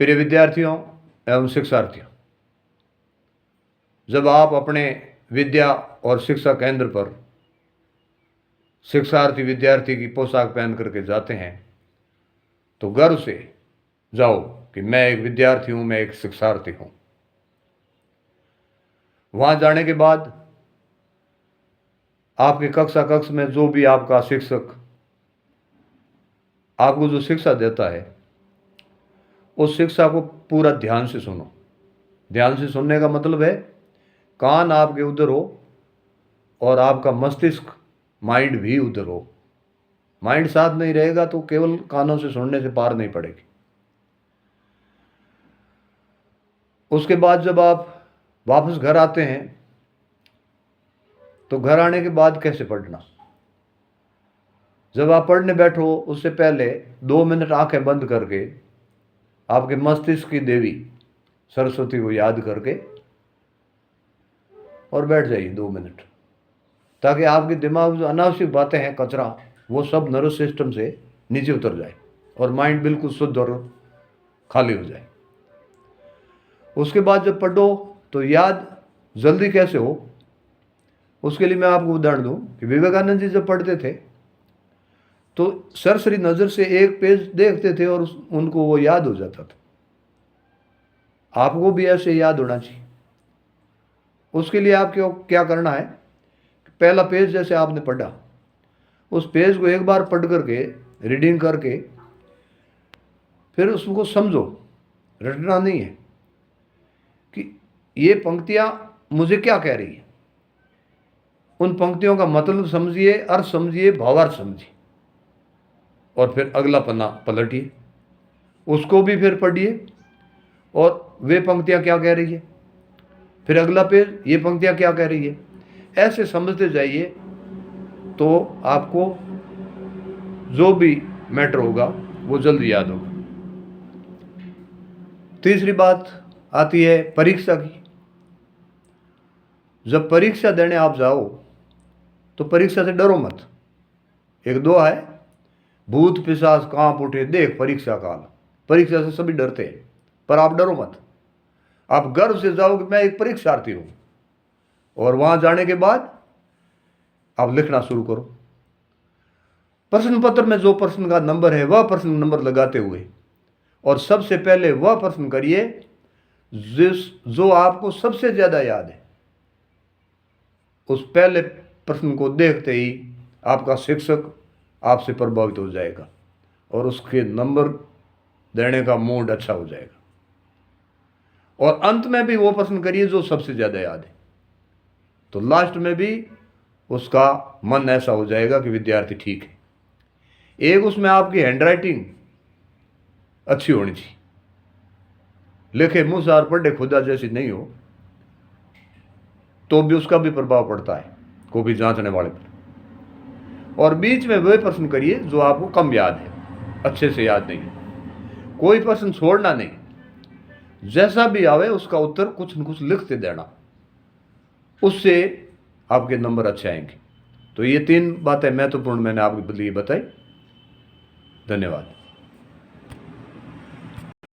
प्रिय विद्यार्थियों एवं शिक्षार्थियों, जब आप अपने विद्या और शिक्षा केंद्र पर शिक्षार्थी विद्यार्थी की पोशाक पहन करके जाते हैं तो गर्व से जाओ कि मैं एक विद्यार्थी हूं, मैं एक शिक्षार्थी हूं। वहां जाने के बाद आपके कक्ष में जो भी आपका शिक्षक आपको जो शिक्षा देता है उस शिक्षा को पूरा ध्यान से सुनो। ध्यान से सुनने का मतलब है कान आपके उधर हो और आपका मस्तिष्क माइंड भी उधर हो। माइंड साथ नहीं रहेगा तो केवल कानों से सुनने से पार नहीं पड़ेगी। उसके बाद जब आप वापस घर आते हैं तो घर आने के बाद कैसे पढ़ना, जब आप पढ़ने बैठो उससे पहले 2 मिनट आंखें बंद करके आपके मस्तिष्क की देवी सरस्वती को याद करके और बैठ जाइए 2 मिनट, ताकि आपके दिमाग में जो अनावश्यक बातें हैं, कचरा, वो सब नर्वस सिस्टम से नीचे उतर जाए और माइंड बिल्कुल शुद्ध और खाली हो जाए। उसके बाद जब पढ़ो तो याद जल्दी कैसे हो, उसके लिए मैं आपको उदाहरण दूं कि विवेकानंद जी जब पढ़ते थे तो सरसरी नज़र से एक पेज देखते थे और उनको वो याद हो जाता था। आपको भी ऐसे याद होना चाहिए। उसके लिए आपको क्या करना है, पहला पेज जैसे आपने पढ़ा उस पेज को एक बार पढ़ करके रीडिंग करके फिर उसको समझो। रटना नहीं है कि ये पंक्तियां मुझे क्या कह रही है, उन पंक्तियों का मतलब समझिए, अर्थ समझिए, भावार्थ समझिए और फिर अगला पन्ना पलटिए, उसको भी फिर पढ़िए और वे पंक्तियां क्या कह रही है, फिर अगला पेज ये पंक्तियां क्या कह रही है। ऐसे समझते जाइए तो आपको जो भी मैटर होगा वो जल्दी याद होगा। तीसरी बात आती है परीक्षा की। जब परीक्षा देने आप जाओ तो परीक्षा से डरो मत। एक दो है, भूत पिशाच कांप उठे देख परीक्षा काल। परीक्षा से सभी डरते हैं पर आप डरो मत। आप गर्व से जाओ कि मैं एक परीक्षार्थी हूं और वहां जाने के बाद आप लिखना शुरू करो। प्रश्न पत्र में जो प्रश्न का नंबर है वह प्रश्न नंबर लगाते हुए और सबसे पहले वह प्रश्न करिए जो आपको सबसे ज्यादा याद है। उस पहले प्रश्न को देखते ही आपका शिक्षक आपसे प्रभावित हो जाएगा और उसके नंबर देने का मूड अच्छा हो जाएगा। और अंत में भी वो प्रश्न करिए जो सबसे ज्यादा याद है, तो लास्ट में भी उसका मन ऐसा हो जाएगा कि विद्यार्थी ठीक है। एक उसमें आपकी हैंडराइटिंग अच्छी होनी चाहिए, लिखे मुंह से और पढ़े खुदा जैसी नहीं हो तो भी उसका भी प्रभाव पड़ता है को भी जांचने वाले पर। और बीच में वह प्रश्न करिए जो आपको कम याद है, अच्छे से याद नहीं है। कोई प्रश्न छोड़ना नहीं, जैसा भी आवे उसका उत्तर कुछ न कुछ लिखते देना, उससे आपके नंबर अच्छे आएंगे। तो ये 3 बातें महत्वपूर्ण मैंने आपके लिए बताई। धन्यवाद।